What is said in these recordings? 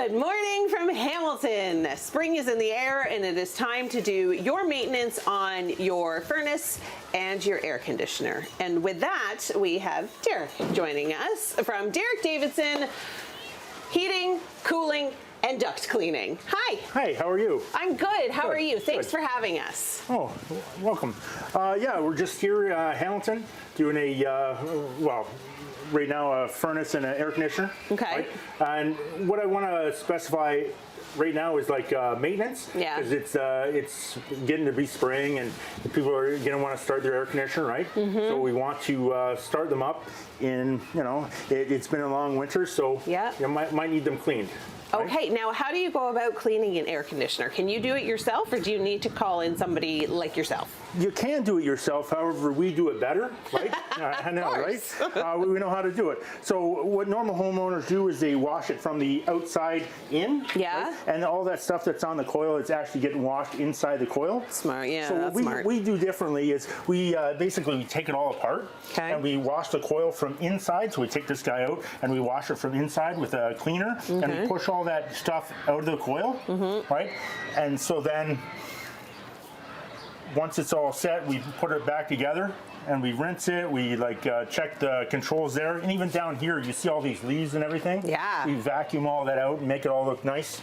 Good morning from Hamilton. Spring is in the air and it is time to do your maintenance on your furnace and your air conditioner. And with that, we have Darrick joining us from Darrick Davidson Heating, Cooling, and Duct Cleaning. Hi. Hi, how are you? I'm good. How are you? Thanks Good. for having us. Oh, welcome. Yeah, we're just here Hamilton doing a, well, right now a furnace and an air conditioner. Okay. Right? And what I want to specify right now is like maintenance. Yeah. Because it's getting to be spring and people are going to want to start their air conditioner, right? So we want to start them up in, it's been a long winter, so you might need them cleaned. Right? Okay, now how do you go about cleaning an air conditioner? Can you do it yourself or do you need to call in somebody like yourself? You can do it yourself, however, we do it better, right? I know, right? We know how to do it. So what normal homeowners do is they wash it from the outside in. Yeah. Right? And all that stuff that's on the coil is actually getting washed inside the coil. Smart, yeah, so that's what smart. we do differently is we basically take it all apart. Okay. And we wash the coil from inside. So we take this guy out and we wash it from inside with a cleaner. And we push all that stuff out of the coil, right? And so then once it's all set, we put it back together and we rinse it. We check the controls there. And even down here, you see all these leaves and everything. Yeah. We vacuum all that out and make it all look nice.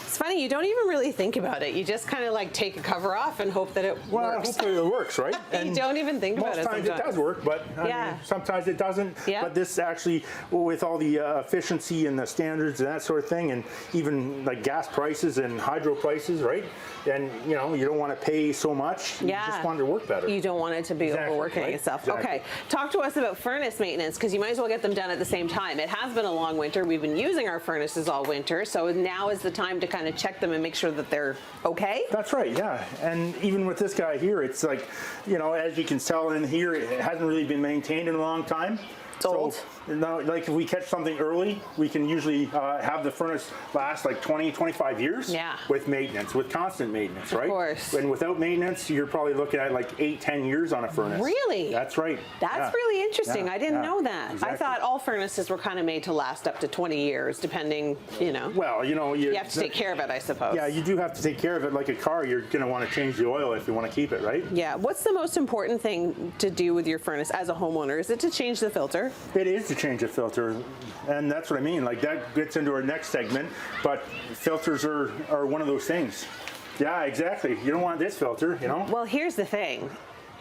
It's funny, you don't even really think about it. You just kind of like take a cover off and hope that it works. Hopefully it works, right? And you don't even think about it sometimes. Most times it does work, but I mean, sometimes it doesn't. Yeah. But this actually, with all the efficiency and the standards and that sort of thing, and even like gas prices and hydro prices, right? And you don't want to pay so much. You just want it to work better. You don't want it to be overworking itself. Exactly. Okay, talk to us about furnace maintenance because you might as well get them done at the same time. It has been a long winter. We've been using our furnaces all winter, so now is the time to kind of check them and make sure that they're okay. That's right, yeah. And even with this guy here, it's like, as you can tell in here, it hasn't really been maintained in a long time. It's old. Now, like if we catch something early, we can usually have the furnace last like 20, 25 years with maintenance, with constant maintenance, right? Of course. And without maintenance, you're probably looking at like 8, 10 years on a furnace. Really? That's right. That's really interesting. Yeah. I didn't know that. Exactly. I thought all furnaces were kind of made to last up to 20 years, depending, Well, you have to take care of it, I suppose. Yeah, you do have to take care of it like a car. You're going to want to change the oil if you want to keep it, right? Yeah. What's the most important thing to do with your furnace as a homeowner? Is it to change the filter? It is to change the filter, and that's what I mean. Like that gets into our next segment, but filters are one of those things. Yeah, exactly. You don't want this filter, Well, here's the thing.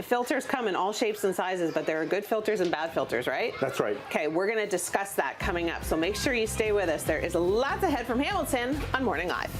Filters come in all shapes and sizes, but there are good filters and bad filters, right? That's right. Okay, we're going to discuss that coming up, so make sure you stay with us. There is lots ahead from Hamilton on Morning Live.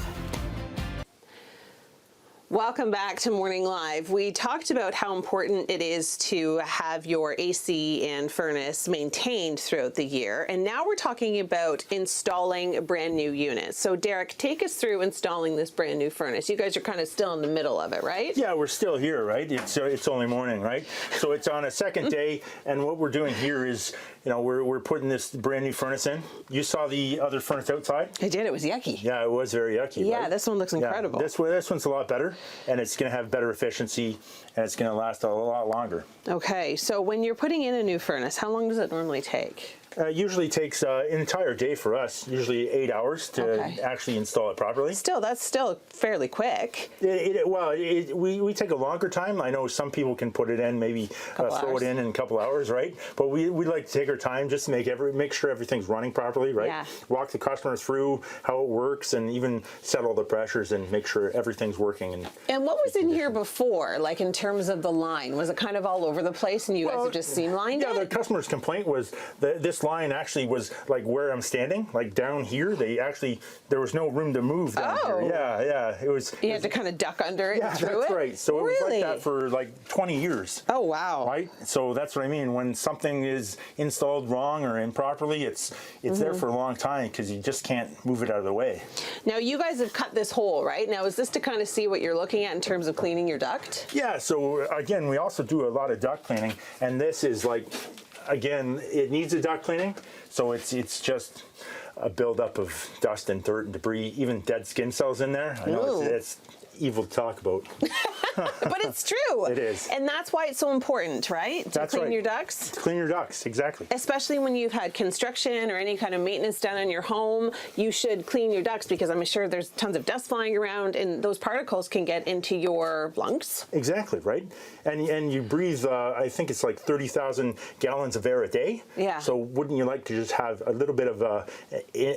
Welcome back to Morning Live. We talked about how important it is to have your AC and furnace maintained throughout the year, and now we're talking about installing brand new units. So Darrick, take us through installing this brand new furnace. You guys are kind of still in the middle of it, right? Yeah, we're still here, right? It's only morning, right? So it's on a second day, and what we're doing here is, we're putting this brand new furnace in. You saw the other furnace outside? I did. It was yucky. Yeah, it was very yucky. Yeah, right? This one looks incredible. Yeah, this one's a lot better, and it's going to have better efficiency, and it's going to last a lot longer. Okay, so when you're putting in a new furnace, how long does it normally take? Usually takes an entire day for us, usually 8 hours to actually install it properly. Still, that's still fairly quick. We take a longer time. I know some people can put it in, maybe throw it in a couple hours, right? But we like to take our time just to make sure everything's running properly, right? Yeah. Walk the customer through how it works and even set all the pressures and make sure everything's working. And what was in here before, like in terms of the line? Was it kind of all over the place and you guys have just streamlined it? Yeah, the customer's complaint was that this line actually was like where I'm standing, like down here. There was no room to move down here. Yeah, it was. You had to kind of duck under it and through it? Yeah, that's right. So it was like that for like 20 years. Oh, wow. Right? So that's what I mean. When something is installed wrong or improperly, it's there for a long time because you just can't move it out of the way. Now, you guys have cut this hole, right? Now, is this to kind of see what you're looking at in terms of cleaning your duct? Yeah, so again, we also do a lot of duct cleaning, and this is like, again, it needs a duct cleaning, so it's just a buildup of dust and dirt and debris, even dead skin cells in there. I know it's evil to talk about. But it's true. It is. And that's why it's so important, right? To That's clean right. your ducts. To clean your ducts, exactly. Especially when you've had construction or any kind of maintenance done on your home, you should clean your ducts because I'm sure there's tons of dust flying around and those particles can get into your lungs. Exactly, right? And you breathe, I think it's like 30,000 gallons of air a day. Yeah. So wouldn't you like to just have a little bit of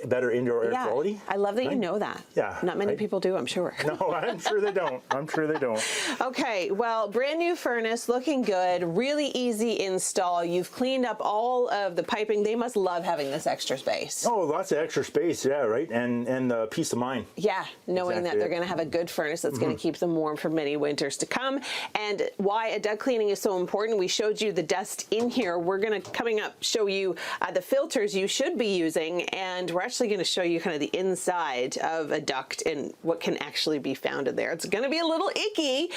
better indoor air quality? I love that right? you know that. Yeah. Not many people do, I'm sure. No, I'm sure they don't. I'm sure they don't. Okay, well, brand new furnace, looking good, really easy install. You've cleaned up all of the piping. They must love having this extra space. Oh, lots of extra space, yeah, right? And peace of mind. Yeah, knowing that they're going to have a good furnace that's going to keep them warm for many winters to come. And why a duct cleaning is so important, we showed you the dust in here. We're going to, coming up, show you the filters you should be using, and we're actually going to show you kind of the inside of a duct and what can actually be found in there. It's going to be a little icky,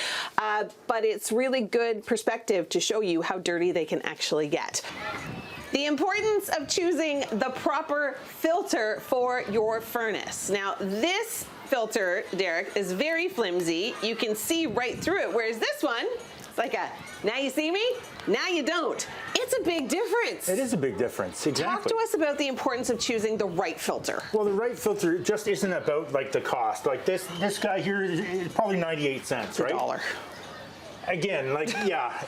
but it's really good perspective to show you how dirty they can actually get. The importance of choosing the proper filter for your furnace. Now, this filter, Darrick, is very flimsy. You can see right through it, whereas this one, it's like a, now you see me, now you don't. It's a big difference. It is a big difference, exactly. Talk to us about the importance of choosing the right filter. Well, the right filter just isn't about like the cost. Like this guy here is probably 98 cents, right? $1. Again, like, yeah,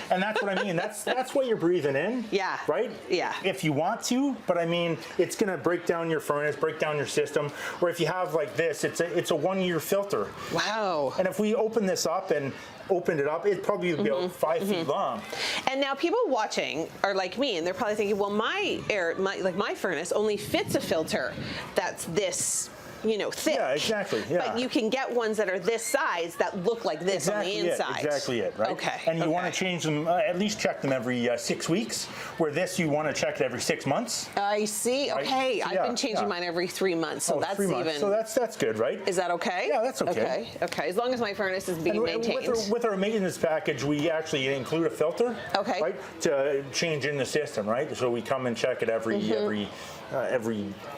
and that's what I mean. That's what you're breathing in. Yeah. Right? Yeah. If you want to, but I mean, it's gonna break down your furnace, break down your system. Or if you have like this, it's a 1-year filter. Wow. And if we open this up and opened it up, it'd probably be about 5 feet long. And now people watching are like me, and they're probably thinking, well, my furnace only fits a filter that's this, you know, thick. Yeah, exactly. Yeah. But you can get ones that are this size that look like this on the inside. Exactly it, right? Okay. And you want to change them, at least check them every 6 weeks, where this you want to check it every 6 months. I see. Right? Okay. So, I've been changing mine every 3 months, so that's 3 months. even. So that's good, right? Is that okay? Yeah, that's okay. Okay. Okay. As long as my furnace is being maintained. With our maintenance package, we actually include a filter. Okay. Right, to change in the system, right? So we come and check it every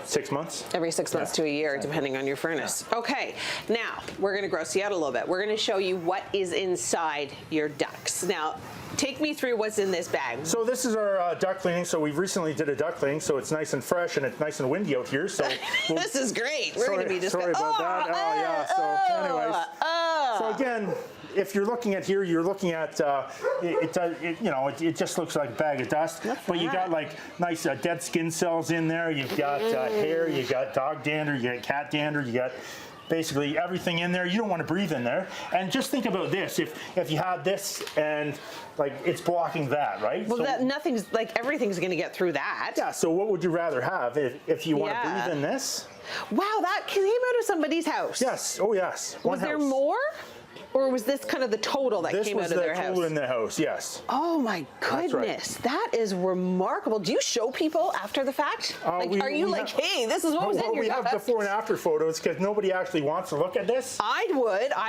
6 months. Every 6 months to a year, depending on your furnace. Okay, now we're going to gross you out a little bit. We're going to show you what is inside your ducts. Now, take me through what's in this bag. So this is our duct cleaning. So we've recently did a duct cleaning, so it's nice and fresh and it's nice and windy out here. So this is great. We're going to be just sorry about that. Oh yeah. So anyways, so again, if you're looking at here, you're looking at it just looks like a bag of dust. But you got like nice dead skin cells in there. You've got hair. You got dog dander. You got cat dander. You got basically everything in there. You don't want to breathe in there. And just think about this: if you had this and like it's blocking that, right? Well, so, everything's going to get through that. Yeah. So what would you rather have if you want to breathe in this? Wow, that came out of somebody's house. Yes. Oh yes. Was there more? Or was this kind of the total that came out of their house? This was the total in the house, yes. Oh my goodness, that is remarkable. Do you show people after the fact? Are you like, hey, this is what was in your duct? We have before and after photos because nobody actually wants to look at this. I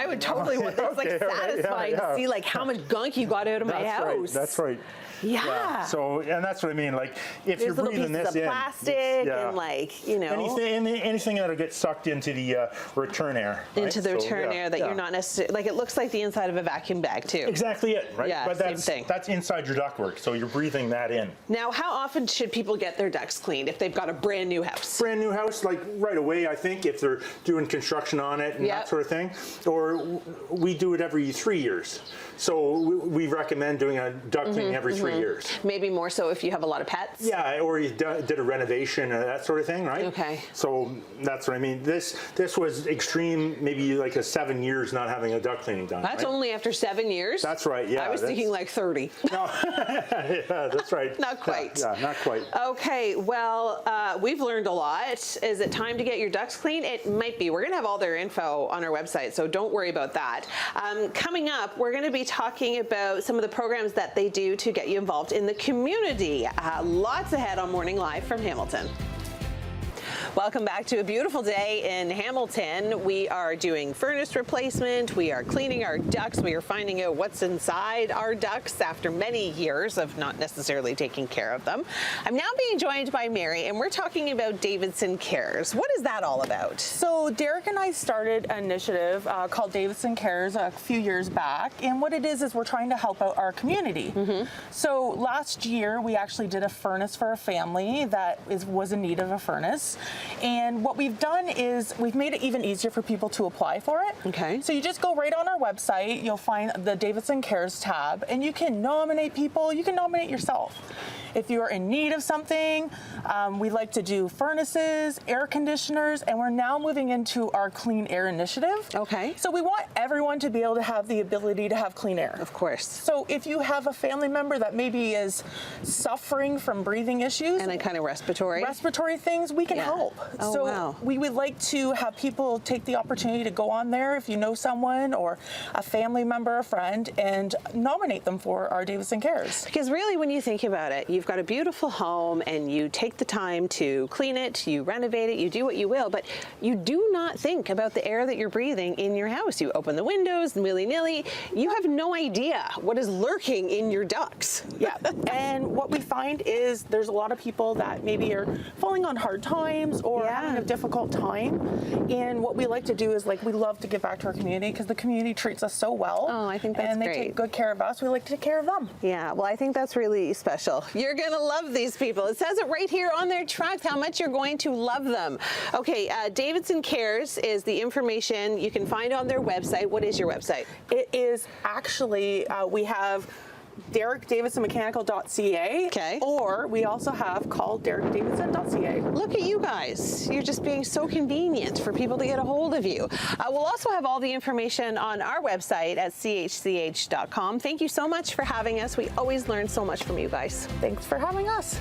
would totally want. It's like satisfying to see like how much gunk you got out of my house. That's right. Yeah. So, and that's what I mean. Like, if you're breathing this in, plastic and like, you know, anything that'll get sucked into the return air. Into the return air that you're not necessarily like. It looks like the inside of a vacuum bag too. Exactly it, right? Yeah, but same thing. That's inside your ductwork, so you're breathing that in. Now, how often should people get their ducts cleaned if they've got a brand new house? Brand new house, like right away, I think, if they're doing construction on it and that sort of thing. Or we do it every 3 years. So we recommend doing a duct cleaning every 3 years. Maybe more so if you have a lot of pets? Yeah, or you did a renovation or that sort of thing, right? Okay. So that's what I mean. This was extreme, maybe like 7 years not having a duct cleaning done. That's only after 7 years? That's right, yeah. I was thinking like 30. No, yeah, that's right. Not quite. Yeah, not quite. Okay, well, we've learned a lot. Is it time to get your ducts cleaned? It might be. We're going to have all their info on our website, so don't worry about that. Coming up, we're going to be talking about some of the programs that they do to get you involved in the community. Lots ahead on Morning Live from Hamilton. Welcome back to a beautiful day in Hamilton. We are doing furnace replacement. We are cleaning our ducts. We are finding out what's inside our ducts after many years of not necessarily taking care of them. I'm now being joined by Mary, and we're talking about Davidson Cares. What is that all about? So Darrick and I started an initiative called Davidson Cares a few years back, and what it is we're trying to help out our community. So last year we actually did a furnace for a family that was in need of a furnace, and what we've done is we've made it even easier for people to apply for it. Okay. So you just go right on our website, you'll find the Davidson Cares tab, and you can nominate people, you can nominate yourself. If you're in need of something, we like to do furnaces, air conditioners, and we're now moving into our clean air initiative. Okay. So we want everyone to be able to have the ability to have clean air. Of course. So if you have a family member that maybe is suffering from breathing issues And a kind of respiratory things, we can help. Oh, so wow. we would like to have people take the opportunity to go on there if you know someone or a family member, a friend, and nominate them for our Davidson Cares. Because really, when you think about it, you've got a beautiful home and you take the time to clean it, you renovate it, you do what you will, but you do not think about the air that you're breathing in your house. You open the windows willy-nilly. You have no idea what is lurking in your ducts. Yeah, and what we find is there's a lot of people that maybe are falling on hard times or having a difficult time, and what we like to do is we love to give back to our community because the community treats us so well. Oh, I think that's and they great. take good care of us. We like to take care of them. Yeah, well, I think that's really special. You're going to love these people. It says it right here on their trucks how much you're going to love them. Okay, Davidson Cares is the information you can find on their website. What is your website? It is actually, we have DarrickDavidsonMechanical.ca. Okay. Or we also have callDarrickDavidson.ca. Look at you guys. You're just being so convenient for people to get a hold of you. We'll also have all the information on our website at chch.com. Thank you so much for having us. We always learn so much from you guys. Thanks for having us.